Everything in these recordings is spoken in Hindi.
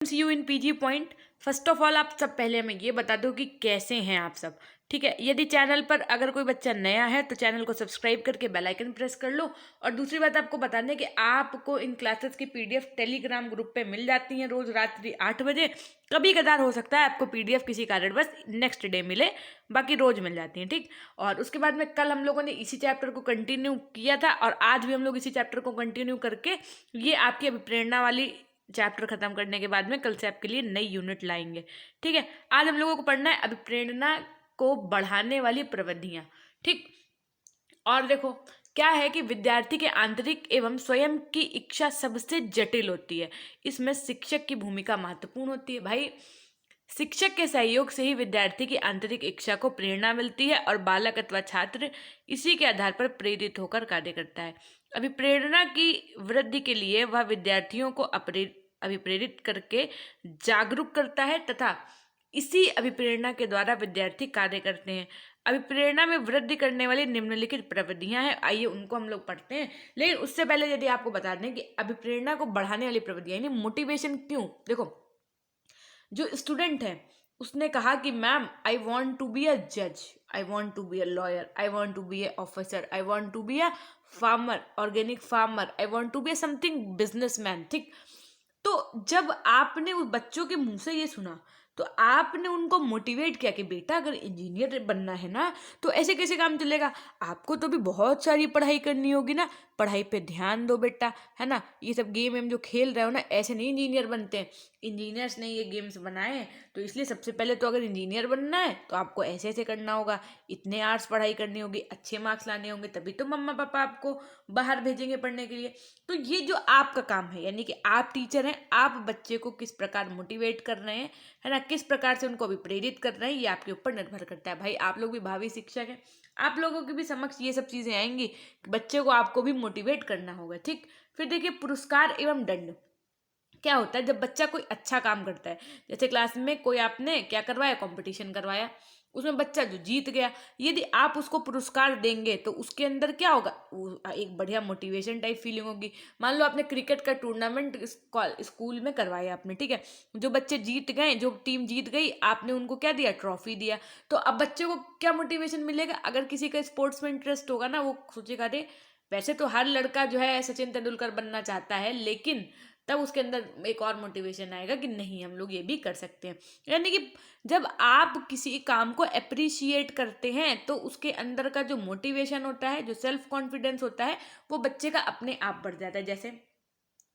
C you in PG point. First of all आप सब पहले हमें ये बता दो कि कैसे हैं आप सब। ठीक है, यदि चैनल पर अगर कोई बच्चा नया है तो चैनल को सब्सक्राइब करके बेल आइकन प्रेस कर लो। और दूसरी बात आपको बताने कि आपको इन क्लासेस की पीडीएफ टेलीग्राम ग्रुप पे मिल जाती हैं रोज रात्रि 8 बजे। कभी कदार हो सकता है आपको पीडीएफ किसी कारणवश नेक्स्ट डे मिले, बाकी रोज मिल जाती हैं। ठीक, और उसके बाद में कल हम लोगों ने इसी चैप्टर को कंटिन्यू किया था और आज भी हम लोग इसी चैप्टर को कंटिन्यू करके ये आपकी अभिप्रेरणा वाली चैप्टर खत्म करने के बाद में कल से आपके लिए नई यूनिट लाएंगे। ठीक है, आज हम लोगों को पढ़ना है अभिप्रेरणा को बढ़ाने वाली प्रविधियां। ठीक, और देखो क्या है कि विद्यार्थी के आंतरिक एवं स्वयं की इच्छा सबसे जटिल होती है। इसमें शिक्षक की भूमिका महत्वपूर्ण होती है। भाई, शिक्षक के सहयोग से ही विद्यार्थी की आंतरिक इच्छा को प्रेरणा मिलती है और बालक अथवा छात्र इसी के आधार पर प्रेरित होकर कार्य करता है। अभिप्रेरणा की वृद्धि के लिए वह विद्यार्थियों को अभिप्रेरित करके जागरूक करता है तथा इसी अभिप्रेरणा के द्वारा विद्यार्थी कार्य करते हैं। अभिप्रेरणा में वृद्धि करने वाली निम्नलिखित प्रविधियां हैं, आइए उनको हम लोग पढ़ते हैं। लेकिन उससे पहले यदि आपको बता दें कि अभिप्रेरणा को बढ़ाने वाली प्रविधियां यानी मोटिवेशन क्यों। देखो, जो स्टूडेंट है उसने कहा कि ma'am I want to be a जज, I want to be a lawyer, I want to be a officer, I want to be a farmer, organic farmer, I want to be a something businessman. ठीक, तो जब आपने उस बच्चों के मुंह से ये सुना तो आपने उनको मोटिवेट किया कि बेटा अगर इंजीनियर बनना है ना तो ऐसे कैसे काम चलेगा, आपको तो भी बहुत सारी पढ़ाई करनी होगी ना, पढ़ाई पे ध्यान दो बेटा, है ना। ये सब गेम वेम जो खेल रहे हो ना, ऐसे नहीं इंजीनियर बनते हैं। इंजीनियर्स ने ये गेम्स बनाए हैं तो इसलिए सबसे पहले तो अगर इंजीनियर बनना है तो आपको ऐसे ऐसे करना होगा, इतने आवर्स पढ़ाई करनी होगी, अच्छे मार्क्स लाने होंगे, तभी तो मम्मा पापा आपको बाहर भेजेंगे पढ़ने के लिए। तो ये जो आपका काम है, यानी कि आप टीचर हैं, आप बच्चे को किस प्रकार मोटिवेट कर रहे हैं, है ना, किस प्रकार से उनको अभी प्रेरित कर रहे हैं, ये आपके ऊपर निर्भर करता है। भाई आप लोग भी भावी शिक्षक हैं, आप लोगों के भी समक्ष ये सब चीजें आएंगी कि बच्चे को आपको भी मोटिवेट करना होगा। ठीक, फिर देखिए पुरस्कार एवं दंड क्या होता है जब बच्चा कोई अच्छा काम करता है। जैसे क्लास में कोई आपने क्या करवाया, कंपटीशन करवाया, उसमें बच्चा जो जीत गया, यदि आप उसको पुरस्कार देंगे तो उसके अंदर क्या होगा, एक बढ़िया मोटिवेशन टाइप फीलिंग होगी। मान लो आपने क्रिकेट का टूर्नामेंट स्कूल में करवाया आपने, ठीक है, जो बच्चे जीत गए, जो टीम जीत गई, आपने उनको क्या दिया, ट्रॉफी दिया। तो अब बच्चे को क्या मोटिवेशन मिलेगा, अगर किसी का स्पोर्ट्स में इंटरेस्ट होगा ना, वो सोचेगा अरे वैसे तो हर लड़का जो है सचिन तेंदुलकर बनना चाहता है, लेकिन तब उसके अंदर एक और मोटिवेशन आएगा कि नहीं हम लोग ये भी कर सकते हैं। यानी कि जब आप किसी काम को अप्रिशिएट करते हैं तो उसके अंदर का जो मोटिवेशन होता है, जो सेल्फ कॉन्फिडेंस होता है, वो बच्चे का अपने आप बढ़ जाता है। जैसे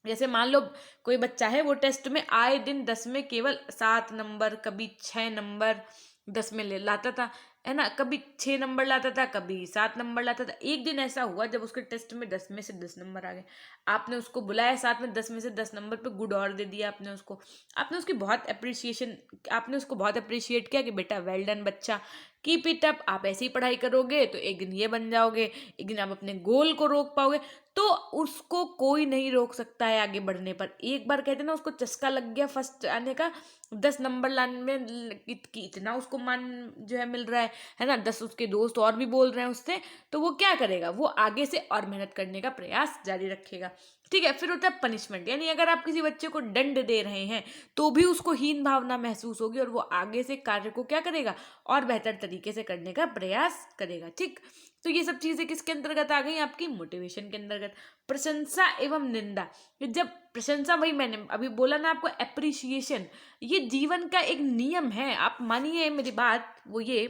जैसे मान लो कोई बच्चा है, वो टेस्ट में आए दिन 10 में केवल 7 नंबर, कभी 6 नंबर 10 में ले लाता था, है ना, कभी 6 नंबर लाता था, कभी 7 नंबर लाता था। एक दिन ऐसा हुआ जब उसके टेस्ट में 10 में से 10 नंबर आ गए, आपने उसको बुलाया साथ में, 10 में से 10 नंबर पे गुड और दे दिया आपने उसको, आपने उसकी बहुत अप्रिसिएशन, आपने उसको बहुत अप्रिशिएट किया कि बेटा वेल डन बच्चा, कीप इट अप, आप ऐसे ही पढ़ाई करोगे तो एक दिन ये बन जाओगे, एक दिन आप अपने गोल को रोक पाओगे। तो उसको कोई नहीं रोक सकता है आगे बढ़ने पर। एक बार कहते ना उसको चस्का लग गया फर्स्ट आने का, 10 नंबर लाने में इतना उसको मान जो है मिल रहा है ना, 10 उसके दोस्त और भी बोल रहे हैं उससे, तो वो क्या करेगा, वो आगे से और मेहनत करने का प्रयास जारी रखेगा। ठीक है, फिर होता है पनिशमेंट, यानी अगर आप किसी बच्चे को दंड दे रहे हैं तो भी उसको हीन भावना महसूस होगी और वो आगे से कार्य को क्या करेगा, और बेहतर तरीके से करने का प्रयास करेगा। ठीक, तो ये सब चीजें किसके अंतर्गत आ गई, आपकी मोटिवेशन के अंतर्गत। प्रशंसा एवं निंदा, जब प्रशंसा, वही मैंने अभी बोला ना आपको, एप्रिसिएशन, ये जीवन का एक नियम है, आप मानिए मेरी बात, वो ये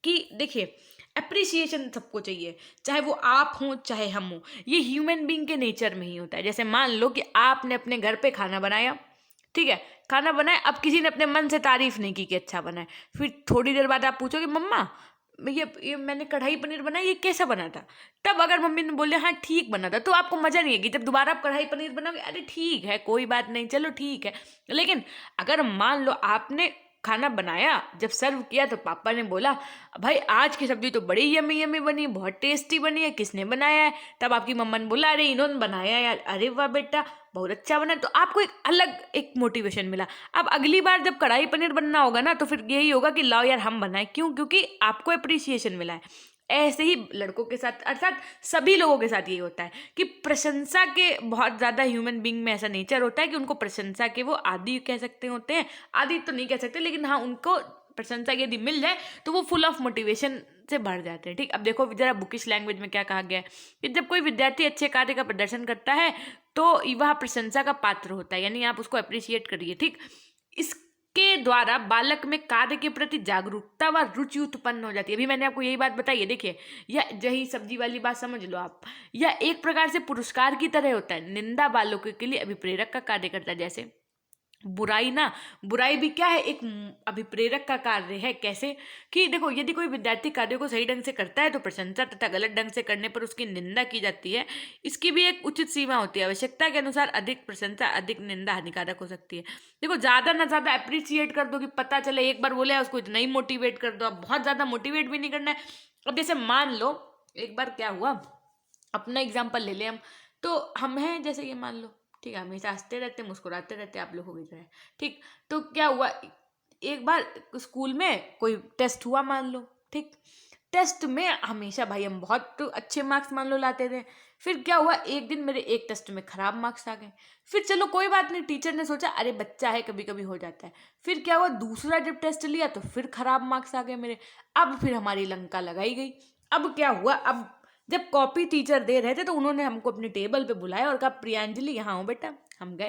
कि देखिए अप्रिसिएशन सबको चाहिए, चाहे वो आप हो चाहे हम हो, ये ह्यूमन बीइंग के नेचर में ही होता है। जैसे मान लो कि आपने अपने घर पे खाना बनाया, ठीक है, खाना बनाया, अब किसी ने अपने मन से तारीफ नहीं की कि अच्छा बना है, फिर थोड़ी देर बाद आप पूछोगे मम्मा ये मैंने कढ़ाई पनीर बनाया, ये कैसा बना था, तब अगर मम्मी ने बोले हाँ ठीक बना था, तो आपको मजा नहीं आएगी। जब दोबारा आप कढ़ाई पनीर बनाओगे, अरे ठीक है कोई बात नहीं, चलो ठीक है। लेकिन अगर मान लो आपने खाना बनाया, जब सर्व किया तो पापा ने बोला भाई आज की सब्जी तो बड़ी यमी यमी बनी, बहुत टेस्टी बनी है, किसने बनाया है, तब आपकी मम्मा ने बोला अरे इन्होंने बनाया यार, अरे वाह बेटा बहुत अच्छा बना, तो आपको एक अलग एक मोटिवेशन मिला। अब अगली बार जब कढ़ाई पनीर बनना होगा ना, तो फिर यही होगा कि लाओ यार हम बनाए, क्यों, क्योंकि आपको अप्रिसिएशन मिला है। ऐसे ही लड़कों के साथ अर्थात सभी लोगों के साथ ये होता है कि प्रशंसा के बहुत ज़्यादा ह्यूमन बीइंग में ऐसा नेचर होता है कि उनको प्रशंसा के वो आदी कह सकते होते हैं। आदी तो नहीं कह सकते, लेकिन हाँ उनको प्रशंसा यदि मिल जाए तो वो फुल ऑफ मोटिवेशन से भर जाते हैं। ठीक, अब देखो जरा बुकिश लैंग्वेज में क्या कहा गया है कि जब कोई विद्यार्थी अच्छे कार्य का प्रदर्शन करता है तो वह प्रशंसा का पात्र होता है, यानी आप उसको अप्रिशिएट करिए। ठीक, इसके द्वारा बालक में कार्य के प्रति जागरूकता व रुचि उत्पन्न हो जाती है। अभी मैंने आपको यही बात बताई है, देखिए यह यही सब्जी वाली बात समझ लो आप। यह एक प्रकार से पुरस्कार की तरह होता है। निंदा बालकों के लिए अभिप्रेरक का कार्य करता है। जैसे बुराई भी क्या है, एक अभिप्रेरक का कार्य है। कैसे कि देखो यदि कोई विद्यार्थी कार्य को सही ढंग से करता है तो प्रशंसा तथा गलत ढंग से करने पर उसकी निंदा की जाती है। इसकी भी एक उचित सीमा होती है। आवश्यकता के अनुसार अधिक प्रशंसा अधिक निंदा हानिकारक हो सकती है। देखो ज्यादा ना ज्यादा अप्रिशिएट कर दो कि पता चले एक बार बोले उसको इतना ही मोटिवेट कर दो। अब बहुत ज्यादा मोटिवेट भी नहीं करना है। अब जैसे मान लो एक बार क्या हुआ, अपना एग्जाम्पल ले ले हम, तो हम हैं जैसे ये मान लो, ठीक है, हमेशा हंसते रहते मुस्कुराते रहते आप लोगों की तरह। ठीक, तो क्या हुआ, एक बार स्कूल में कोई टेस्ट हुआ मान लो। ठीक, टेस्ट में हमेशा भाई हम बहुत अच्छे मार्क्स मान लो लाते थे। फिर क्या हुआ, एक दिन मेरे एक टेस्ट में खराब मार्क्स आ गए। फिर चलो कोई बात नहीं, टीचर ने सोचा अरे बच्चा है कभी कभी हो जाता है। फिर क्या हुआ, दूसरा जब टेस्ट लिया तो फिर खराब मार्क्स आ गए मेरे। अब फिर हमारी लंका लगाई गई। अब क्या हुआ, अब जब कॉपी टीचर दे रहे थे तो उन्होंने हमको अपने टेबल पे बुलाया और कहा प्रियांजलि यहाँ हो बेटा। हम गए,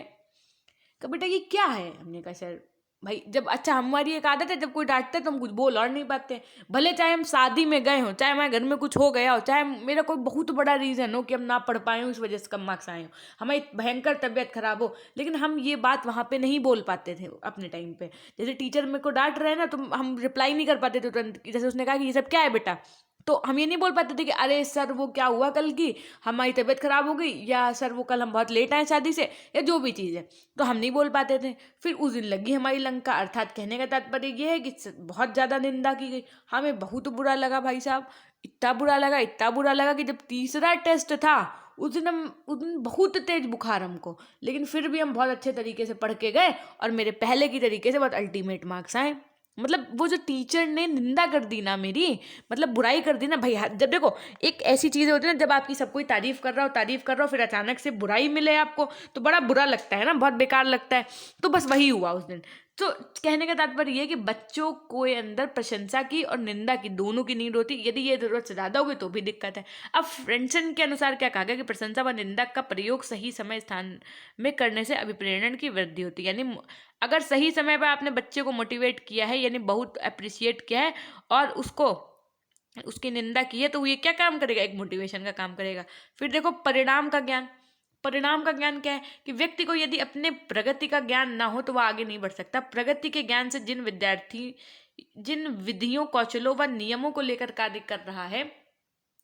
कहा बेटा ये क्या है। हमने कहा सर भाई जब अच्छा हमारी एक आदत है जब कोई डांटता है तो हम कुछ बोल और नहीं पाते, भले चाहे हम शादी में गए हों, चाहे हमारे घर में कुछ हो गया हो, चाहे मेरा कोई बहुत बड़ा रीज़न हो कि हम ना पढ़ पाए हो इस वजह से कम मार्क्स आए हो, हमारी भयंकर तबीयत खराब हो, लेकिन हम ये बात वहाँ पे नहीं बोल पाते थे अपने टाइम पे। जैसे टीचर मेरे को डांट रहे हैं ना तो हम रिप्लाई नहीं कर पाते थे तुरंत। जैसे उसने कहा कि ये सब क्या है बेटा, तो हम ये नहीं बोल पाते थे कि अरे सर वो क्या हुआ कल की हमारी तबीयत खराब हो गई, या सर वो कल हम बहुत लेट आए शादी से, या जो भी चीज़ है, तो हम नहीं बोल पाते थे। फिर उस दिन लगी हमारी लंका। अर्थात कहने का तात्पर्य ये है कि बहुत ज़्यादा निंदा की गई। हमें बहुत बुरा लगा भाई साहब, इतना बुरा लगा, इतना बुरा लगा कि जब तीसरा टेस्ट था उस दिन बहुत तेज बुखार हमको, लेकिन फिर भी हम बहुत अच्छे तरीके से पढ़ के गए और मेरे पहले की तरीके से बहुत अल्टीमेट मार्क्स आए। मतलब वो जो टीचर ने निंदा कर दी ना मेरी, मतलब बुराई कर दी ना भाई। जब देखो एक ऐसी चीज़ होती है ना, जब आपकी सब कोई तारीफ कर रहा हो फिर अचानक से बुराई मिले आपको तो बड़ा बुरा लगता है ना, बहुत बेकार लगता है। तो बस वही हुआ उस दिन। तो कहने का तात्पर्य ये है कि बच्चों को अंदर प्रशंसा की और निंदा की दोनों की नीड होती है। यदि ये जरूरत से ज़्यादा होगी तो भी दिक्कत है। अब फ्रेंसन के अनुसार क्या कहा गया कि प्रशंसा व निंदा का प्रयोग सही समय स्थान में करने से अभिप्रेरण की वृद्धि होती है। यानी अगर सही समय पर आपने बच्चे को मोटिवेट किया है, यानी बहुत अप्रिशिएट किया है और उसको उसकी निंदा की है, तो ये क्या काम करेगा, एक मोटिवेशन का काम करेगा। फिर देखो परिणाम का ज्ञान। परिणाम का ज्ञान क्या है कि व्यक्ति को यदि अपने प्रगति का ज्ञान ना हो तो वह आगे नहीं बढ़ सकता। प्रगति के ज्ञान से जिन विद्यार्थी जिन विधियों कौशलों व नियमों को लेकर कार्य कर रहा है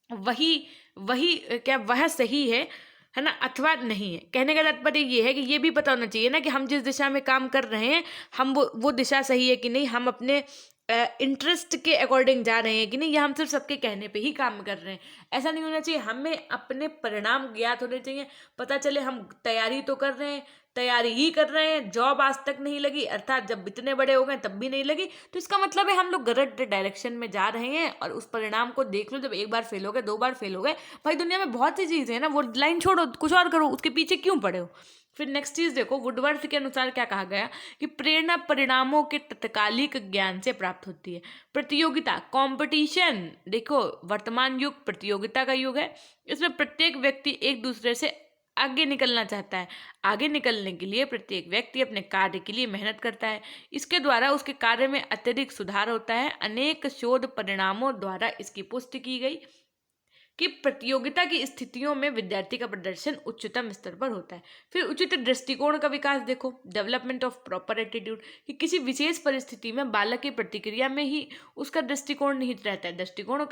वही वही क्या वह सही है ना, अथवा नहीं है। कहने का तात्पर्य ये है कि ये भी पता होना चाहिए ना कि हम जिस दिशा में काम कर रहे हैं हम वो दिशा सही है कि नहीं, हम अपने इंटरेस्ट के अकॉर्डिंग जा रहे हैं कि नहीं, या हम सिर्फ सबके कहने पे ही काम कर रहे हैं। ऐसा नहीं होना चाहिए। हमें अपने परिणाम ज्ञात होने चाहिए। पता चले हम तैयारी तो कर रहे हैं, तैयारी ही कर रहे हैं, जॉब आज तक नहीं लगी, अर्थात जब इतने बड़े हो गए तब भी नहीं लगी, तो इसका मतलब है हम लोग गलत डायरेक्शन में जा रहे हैं। और उस परिणाम को देख लो, जब एक बार फेल हो गए, दो बार फेल हो गए, भाई दुनिया में बहुत सी चीज़ें हैं ना, वो लाइन छोड़ो कुछ और करो, उसके पीछे क्यों पड़े हो। फिर नेक्स्ट चीज देखो, वुडवर्थ के अनुसार क्या कहा गया कि प्रेरणा परिणामों के तत्कालिक ज्ञान से प्राप्त होती है। प्रतियोगिता कंपटीशन, देखो वर्तमान युग प्रतियोगिता का युग है। इसमें प्रत्येक व्यक्ति एक दूसरे से आगे निकलना चाहता है। आगे निकलने के लिए प्रत्येक व्यक्ति अपने कार्य के लिए मेहनत करता है। इसके द्वारा उसके कार्य में अत्यधिक सुधार होता है। अनेक शोध परिणामों द्वारा इसकी पुष्टि की गई कि प्रतियोगिता की स्थितियों में विद्यार्थी का प्रदर्शन उच्चतम स्तर पर होता है। फिर उचित दृष्टिकोण का विकास देखो, डेवलपमेंट ऑफ प्रॉपर एटीट्यूड, कि किसी विशेष परिस्थिति में बालक की प्रतिक्रिया में ही उसका दृष्टिकोण निहित रहता है। दृष्टिकोण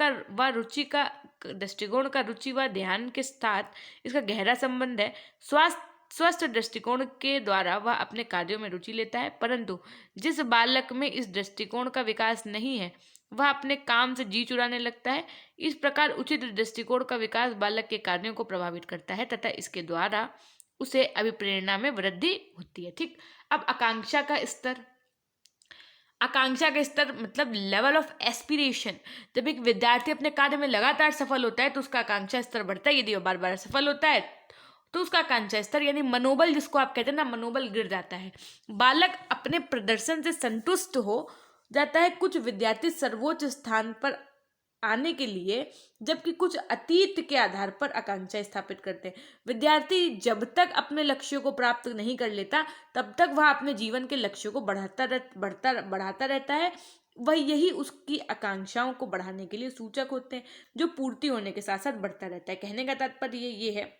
का रुचि व ध्यान के साथ इसका गहरा संबंध है। स्वस्थ दृष्टिकोण के द्वारा वह अपने कार्यों में रुचि लेता है, परंतु जिस बालक में इस दृष्टिकोण का विकास नहीं है वह अपने काम से जी चुराने लगता है। इस प्रकार उचित दृष्टिकोण का विकास बालक के कार्यों को प्रभावित करता है तथा इसके द्वारा उसे अभिप्रेरणा में वृद्धि होती है। ठीक, अब आकांक्षा का स्तर। आकांक्षा का स्तर मतलब लेवल ऑफ एस्पिरेशन। जब एक विद्यार्थी अपने कार्य में लगातार सफल होता है तो उसका आकांक्षा स्तर बढ़ता है। यदि वो बार बार सफल होता है तो उसका आकांक्षा स्तर यानी मनोबल, जिसको आप कहते हैं ना, मनोबल गिर जाता है। बालक अपने प्रदर्शन से संतुष्ट हो जाता है। कुछ विद्यार्थी सर्वोच्च स्थान पर आने के लिए, जबकि कुछ अतीत के आधार पर आकांक्षा स्थापित करते हैं। विद्यार्थी जब तक अपने लक्ष्यों को प्राप्त नहीं कर लेता तब तक वह अपने जीवन के लक्ष्यों को बढ़ाता रहता है। वह यही उसकी आकांक्षाओं को बढ़ाने के लिए सूचक होते हैं, जो पूर्ति होने के साथ साथ बढ़ता रहता है। कहने का तात्पर्य ये है,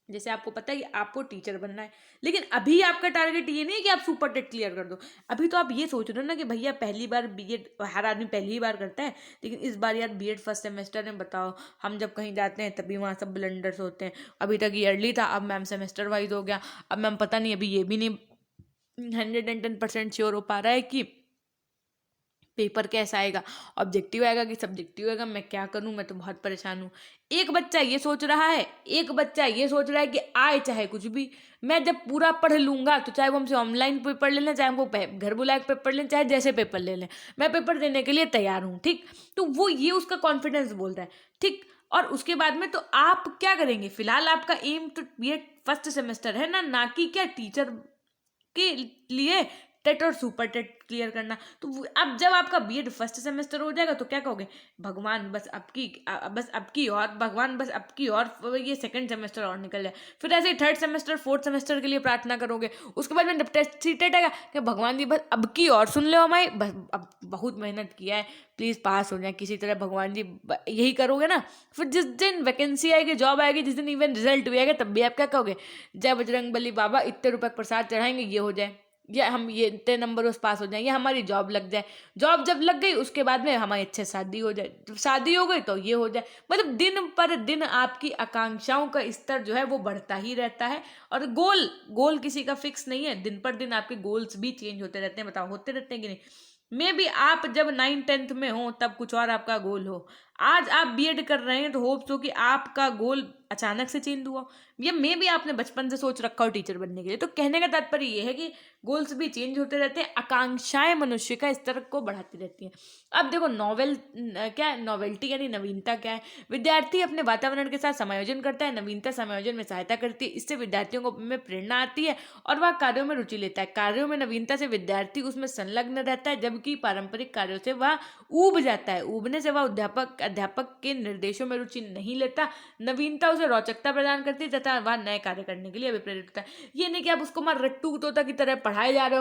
जैसे आपको पता है कि आपको टीचर बनना है, लेकिन अभी आपका टारगेट ये नहीं है कि आप सुपर टेट क्लियर कर दो। अभी तो आप ये सोच रहे हो ना कि भैया पहली बार बीएड हर आदमी पहली ही बार करता है, लेकिन इस बार यार बीएड फर्स्ट सेमेस्टर में बताओ, हम जब कहीं जाते हैं तभी वहाँ सब ब्लंडर्स होते हैं। अभी तक ईयरली था, अब मैम सेमेस्टर वाइज हो गया। अब मैम पता नहीं, अभी ये भी नहीं 110% श्योर हो पा रहा है कि पेपर कैसा आएगा, ऑब्जेक्टिव आएगा कि सब्जेक्टिव आएगा। मैं क्या करूं, मैं तो बहुत परेशान हूं। एक बच्चा ये सोच रहा है, एक बच्चा ये सोच रहा है कि आए चाहे कुछ भी, मैं जब पूरा पढ़ लूंगा तो चाहे वो हमसे ऑनलाइन पेपर ले लें, चाहे हमको घर बुला के पेपर लें, चाहे जैसे पेपर ले लें, मैं पेपर देने के लिए तैयार हूँ। ठीक, तो वो ये उसका कॉन्फिडेंस बोलता है। ठीक, और उसके बाद में तो आप क्या करेंगे? फिलहाल आपका एम तो ये फर्स्ट सेमेस्टर है ना कि क्या टीचर के लिए टेट और सुपर टेट क्लियर करना। तो अब जब आपका बीएड फर्स्ट सेमेस्टर हो जाएगा तो क्या कहोगे? भगवान बस आपकी और भगवान बस आपकी और ये सेकंड सेमेस्टर और निकल जाए। फिर ऐसे ही थर्ड सेमेस्टर फोर्थ सेमेस्टर के लिए प्रार्थना करोगे। उसके बाद में जब टेस्ट सी टेट आएगा कि भगवान जी बस अब की और सुन लो हमारी, बस अब बहुत मेहनत किया है, प्लीज़ पास हो जाए किसी तरह भगवान जी, यही करोगे ना। फिर जिस दिन वैकेंसी आएगी, जॉब आएगी, जिस दिन इवन रिजल्ट भी आएगा, तब भी आप क्या कहोगे? जय बजरंग बली बाबा, इतने रुपए प्रसाद चढ़ाएंगे, ये हो जाए, या हम ये इतने नंबर उस पास हो जाए, या हमारी जॉब लग जाए। जॉब जब लग गई उसके बाद में हमारी अच्छे शादी हो जाए, शादी हो गई तो ये हो जाए। मतलब दिन पर दिन आपकी आकांक्षाओं का स्तर जो है वो बढ़ता ही रहता है। और गोल किसी का फिक्स नहीं है, दिन पर दिन आपके गोल्स भी चेंज होते रहते हैं। बताओ होते रहते हैं कि नहीं? मे बी आप जब 9th-10th में हो तब कुछ और आपका गोल हो। आज आप बीएड कर रहे हैं तो होप्स हो कि आपका गोल अचानक से चेंज हुआ, या मे भी आपने बचपन से सोच रखा हो टीचर बनने के लिए। तो कहने का तात्पर्य ये है कि गोल्स भी चेंज होते रहते हैं, आकांक्षाएं मनुष्य का स्तर को बढ़ाती रहती हैं। अब देखो क्या है नॉवेल्टी, यानी नवीनता क्या है? विद्यार्थी अपने वातावरण के साथ समायोजन करता है। नवीनता समायोजन में सहायता करती है, इससे विद्यार्थियों को में प्रेरणा आती है और वह कार्यों में रुचि लेता है। कार्यों में नवीनता से विद्यार्थी उसमें संलग्न रहता है, जबकि पारंपरिक कार्यों से वह ऊब जाता है। ऊबने से वह अध्यापक के निर्देशों में रुचि नहीं लेता। नवीनता उसे रोचकता प्रदान करती है तथा वह नए कार्य करने के लिए अभिप्रेरित होता है। ये नहीं कि आप उसको मार रट्टू तोता की तरह पढ़ाए जा रहे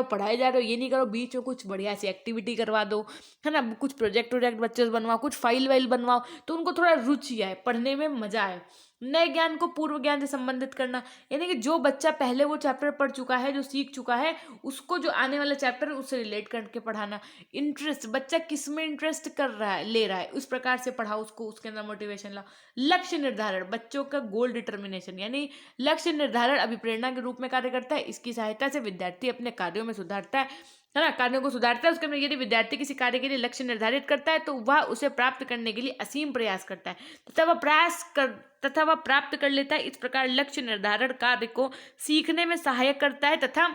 हो, ये नहीं करो। बीच में कुछ बढ़िया सी एक्टिविटी करवा दो, है ना, कुछ प्रोजेक्ट बच्चे से बनवाओ, कुछ फाइल वाइल बनवाओ, तो उनको थोड़ा रुचि आए, पढ़ने में मजा आए। नए ज्ञान को पूर्व ज्ञान से संबंधित करना, यानी कि जो बच्चा पहले वो चैप्टर पढ़ चुका है, जो सीख चुका है, उसको जो आने वाला चैप्टर है उससे रिलेट करके पढ़ाना। इंटरेस्ट, बच्चा किस में इंटरेस्ट ले रहा है, उस प्रकार से पढ़ाओ उसको, उसके अंदर मोटिवेशन लाओ। लक्ष्य निर्धारण, बच्चों का गोल डिटर्मिनेशन, यानी लक्ष्य निर्धारण अभिप्रेरणा के रूप में कार्य करता है। इसकी सहायता से विद्यार्थी अपने कार्यों में सुधारता है ना, कार्यों को सुधारता है। उसके अंदर यदि विद्यार्थी किसी कार्य के लिए लक्ष्य निर्धारित करता है तो वह उसे प्राप्त करने के लिए असीम प्रयास करता है तथा वह प्राप्त कर लेता है। इस प्रकार लक्ष्य निर्धारण कार्य को सीखने में सहायक करता है तथा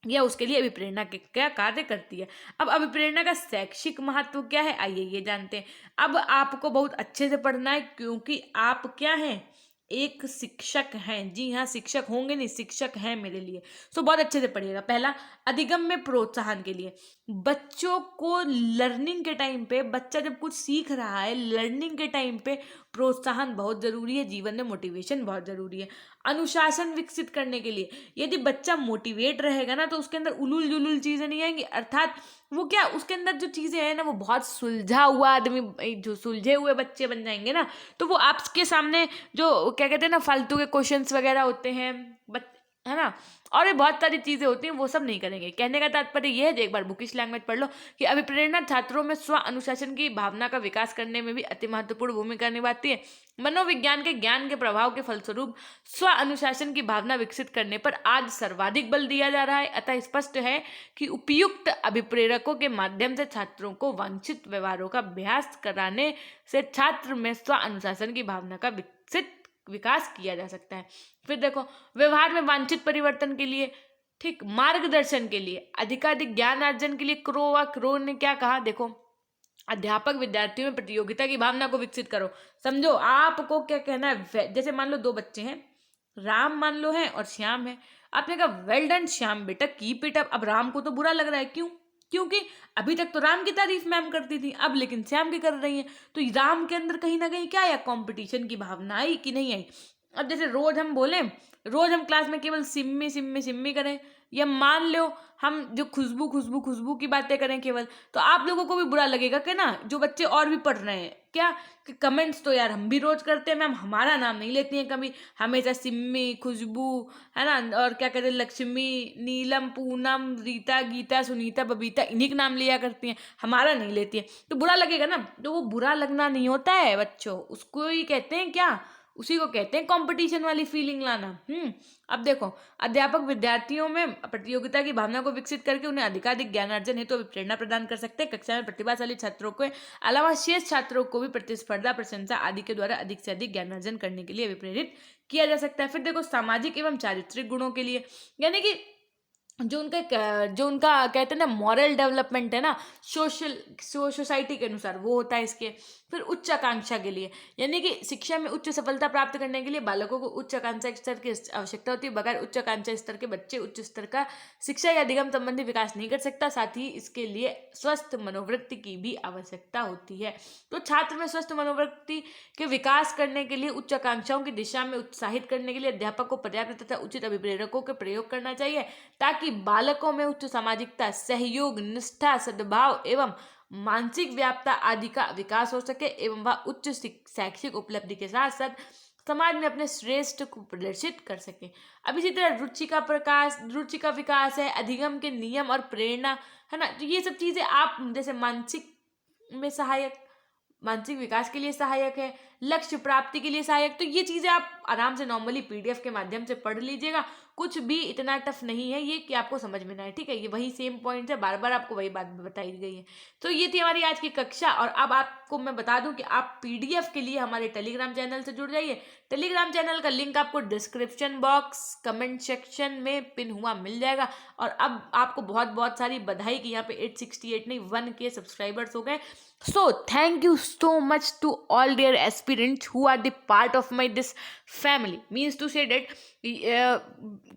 यह उसके लिए अभिप्रेरणा क्या कार्य करती है। अब अभिप्रेरणा का शैक्षिक महत्व क्या है, आइए ये जानते हैं। अब आपको बहुत अच्छे से पढ़ना है, क्योंकि आप क्या हैं? एक शिक्षक हैं। जी हाँ, शिक्षक होंगे नहीं, शिक्षक हैं मेरे लिए। सो बहुत अच्छे से पढ़िएगा। पहला, अधिगम में प्रोत्साहन के लिए बच्चों को लर्निंग के टाइम पे, बच्चा जब कुछ सीख रहा है लर्निंग के टाइम पे प्रोत्साहन बहुत जरूरी है। जीवन में मोटिवेशन बहुत जरूरी है। अनुशासन विकसित करने के लिए, यदि बच्चा मोटिवेट रहेगा ना तो उसके अंदर उलूल जुलूल चीजें नहीं आएंगी। अर्थात वो क्या, उसके अंदर जो चीजें हैं ना, वो बहुत सुलझा हुआ आदमी, जो सुलझे हुए बच्चे बन जाएंगे ना, तो वो आपके सामने जो क्या कहते हैं ना, फालतू के क्वेश्चंस वगैरह होते हैं, है ना, और भी बहुत सारी चीजें होती हैं, वो सब नहीं करेंगे। कहने का तात्पर्य यह है, एक बार बुकिश लैंग्वेज पढ़ लो, कि अभिप्रेरणा छात्रों में स्व अनुशासन की भावना का विकास करने में भी अति महत्वपूर्ण भूमिका निभाती है। मनोविज्ञान के ज्ञान के प्रभाव के फलस्वरूप स्व अनुशासन की भावना विकसित करने पर आज सर्वाधिक बल दिया जा रहा है। अतः स्पष्ट है कि उपयुक्त अभिप्रेरकों के माध्यम से छात्रों को वांछित व्यवहारों का अभ्यास कराने से छात्र में स्व अनुशासन की भावना का विकास किया जा सकता है। फिर देखो, व्यवहार में वांछित परिवर्तन के लिए ठीक, मार्गदर्शन के लिए, अधिकाधिक ज्ञान अर्जन के लिए क्रो ने क्या कहा, देखो, अध्यापक विद्यार्थियों में प्रतियोगिता की भावना को विकसित करो। समझो आपको क्या कहना है। जैसे मान लो दो बच्चे हैं, राम मान लो है और श्याम है। आपने कहा वेल डन श्याम बेटा, कीप इट अप। अब राम को तो बुरा लग रहा है, क्यों? क्योंकि अभी तक तो राम की तारीफ मैम करती थी, अब लेकिन श्याम की कर रही है। तो राम के अंदर कहीं ना कहीं क्या आया, कंपटीशन की भावना आई कि नहीं आई? अब जैसे रोज हम बोले, रोज हम क्लास में केवल सिम्मी सिम्मी सिम्मी करें, या मान लो हम जो खुशबू खुशबू खुशबू की बातें करें केवल, तो आप लोगों को भी बुरा लगेगा कि ना, जो बच्चे और भी पढ़ रहे हैं क्या, कि कमेंट्स तो यार हम भी रोज करते हैं, मैम हमारा नाम नहीं लेती हैं कभी, हमेशा सिम्मी खुशबू, है ना, और क्या कहते हैं, लक्ष्मी, नीलम, पूनम, रीता, गीता, सुनीता, बबीता, इन्हीं के नाम लिया करती हैं, हमारा नहीं लेती है, तो बुरा लगेगा ना। तो वो बुरा लगना नहीं होता है बच्चों, उसको ही कहते हैं क्या, उसी को कहते हैं कंपटीशन वाली फीलिंग लाना। अब देखो, अध्यापक विद्यार्थियों में प्रतियोगिता की भावना को विकसित करके उन्हें अधिकाधिक ज्ञानार्जन हेतु तो प्रेरणा प्रदान कर सकते हैं। कक्षा में प्रतिभाशाली छात्रों के अलावा शेष छात्रों को भी प्रतिस्पर्धा, प्रशंसा आदि के द्वारा अधिक से अधिक ज्ञानार्जन करने के लिए भी प्रेरित किया जा सकता है। फिर देखो, सामाजिक एवं चारित्रिक गुणों के लिए, यानी कि जो उनका कहते हैं ना मॉरल डेवलपमेंट है ना, सोसाइटी के अनुसार वो होता है इसके। फिर उच्च आकांक्षा के लिए, यानी कि शिक्षा में उच्च सफलता प्राप्त करने के लिए बालकों को उच्च आकांक्षा स्तर की आवश्यकता होती है। बगैर उच्च आकांक्षा स्तर के बच्चे उच्च स्तर का शिक्षा या अधिगम संबंधी विकास नहीं कर सकता। साथ ही इसके लिए स्वस्थ मनोवृत्ति की भी आवश्यकता होती है। तो छात्र में स्वस्थ मनोवृत्ति के विकास करने के लिए, उच्च आकांक्षाओं की दिशा में उत्साहित करने के लिए अध्यापक को पर्याप्त तथा उचित अभिप्रेरकों के प्रयोग करना चाहिए, ताकि बालकों में उच्च सामाजिकता, सहयोग, निष्ठा, सद्भाव एवं मानसिक व्यापता आदि का विकास हो सके, एवं वह उच्च शैक्षिक उपलब्धि के साथ साथ समाज में अपने श्रेष्ठ को प्रदर्शित कर सके। अब इसी तरह रुचि का विकास है, अधिगम के नियम और प्रेरणा, है ना, तो ये सब चीजें आप जैसे मानसिक विकास के लिए सहायक है, लक्ष्य प्राप्ति के लिए सहायक, तो ये चीजें आप आराम से नॉर्मली पीडीएफ के माध्यम से पढ़ लीजिएगा। कुछ भी इतना टफ नहीं है ये कि आपको समझ में ना आए, ठीक है, ये वही सेम पॉइंट है, बार बार आपको वही बात बताई गई है। तो ये थी हमारी आज की कक्षा। और अब आपको मैं बता दूं कि आप पीडीएफ के लिए हमारे टेलीग्राम चैनल से जुड़ जाइए। टेलीग्राम चैनल का लिंक आपको डिस्क्रिप्शन बॉक्स कमेंट सेक्शन में पिन हुआ मिल जाएगा। और अब आपको बहुत बहुत सारी बधाई कि यहाँ पे 868 नहीं 1K सब्सक्राइबर्स हो गए। So thank you so much to all dear aspirants who are the part of my this family. Means to say that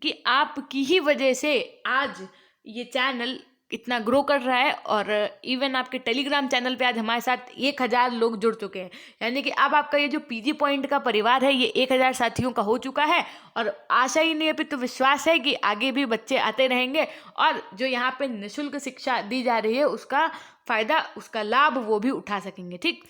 कि आपकी ही वजह से आज ये चैनल इतना ग्रो कर रहा है। और इवन आपके टेलीग्राम चैनल पे आज हमारे साथ 1000 लोग जुड़ चुके हैं। यानी कि अब आपका ये जो पीजी पॉइंट का परिवार है ये 1000 साथियों का हो चुका है। और आशा ही नहीं है, तो विश्वास है कि आगे भी बच्चे आते रहेंगे और जो यहाँ पे निःशुल्क शिक्षा दी जा रही है उसका फायदा, उसका लाभ वो भी उठा सकेंगे। ठीक,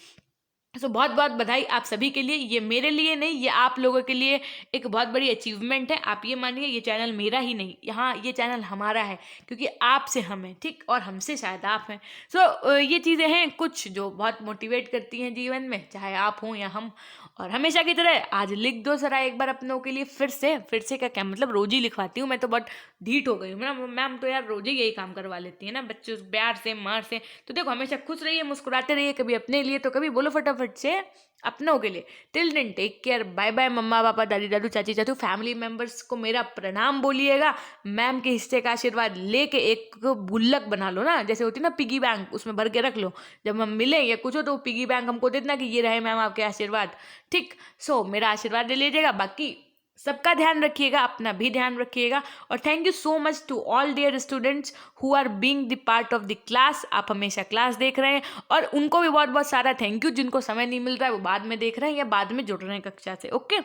तो बहुत बहुत बधाई आप सभी के लिए। ये मेरे लिए नहीं, ये आप लोगों के लिए एक बहुत बड़ी अचीवमेंट है। आप ये मानिए ये चैनल मेरा ही नहीं, यहाँ ये चैनल हमारा है, क्योंकि आपसे हम हैं, ठीक, और हमसे शायद आप हैं। सो ये चीज़ें हैं कुछ जो बहुत मोटिवेट करती हैं जीवन में, चाहे आप हों या हम। और हमेशा की तरह आज लिख दो जरा एक बार अपनों के लिए फिर से क्या मतलब रोज ही लिखवाती हूँ मैं, तो बहुत ढीठ हो गई हूँ ना मैम, तो यार रोज ही यही काम करवा लेती है ना बच्चे प्यार से मार से। तो देखो हमेशा खुश रहिए, मुस्कुराते रहिए, कभी अपने लिए तो कभी बोलो फटाफट से अपनों के लिए। Till then take care, bye bye. मम्मा पापा दादी दादू चाची चाचू फैमिली मेम्बर्स को मेरा प्रणाम बोलिएगा। मैम के हिस्से का आशीर्वाद लेके एक गुल्लक बना लो ना, जैसे होती है ना पिगी बैंक, उसमें भर के रख लो। जब हम मिलें या कुछ हो तो पिगी बैंक हमको देना कि ये रहे मैम आपके आशीर्वाद। ठीक, सो मेरा आशीर्वाद ले लीजिएगा। बाकी सबका ध्यान रखिएगा, अपना भी ध्यान रखिएगा। और thank you so much to all dear students who are being the part of the class. आप हमेशा क्लास देख रहे हैं और उनको भी बहुत बहुत सारा थैंक यू। जिनको समय नहीं मिल रहा है वो बाद में देख रहे हैं या बाद में जुड़ रहे हैं कक्षा से। ओके।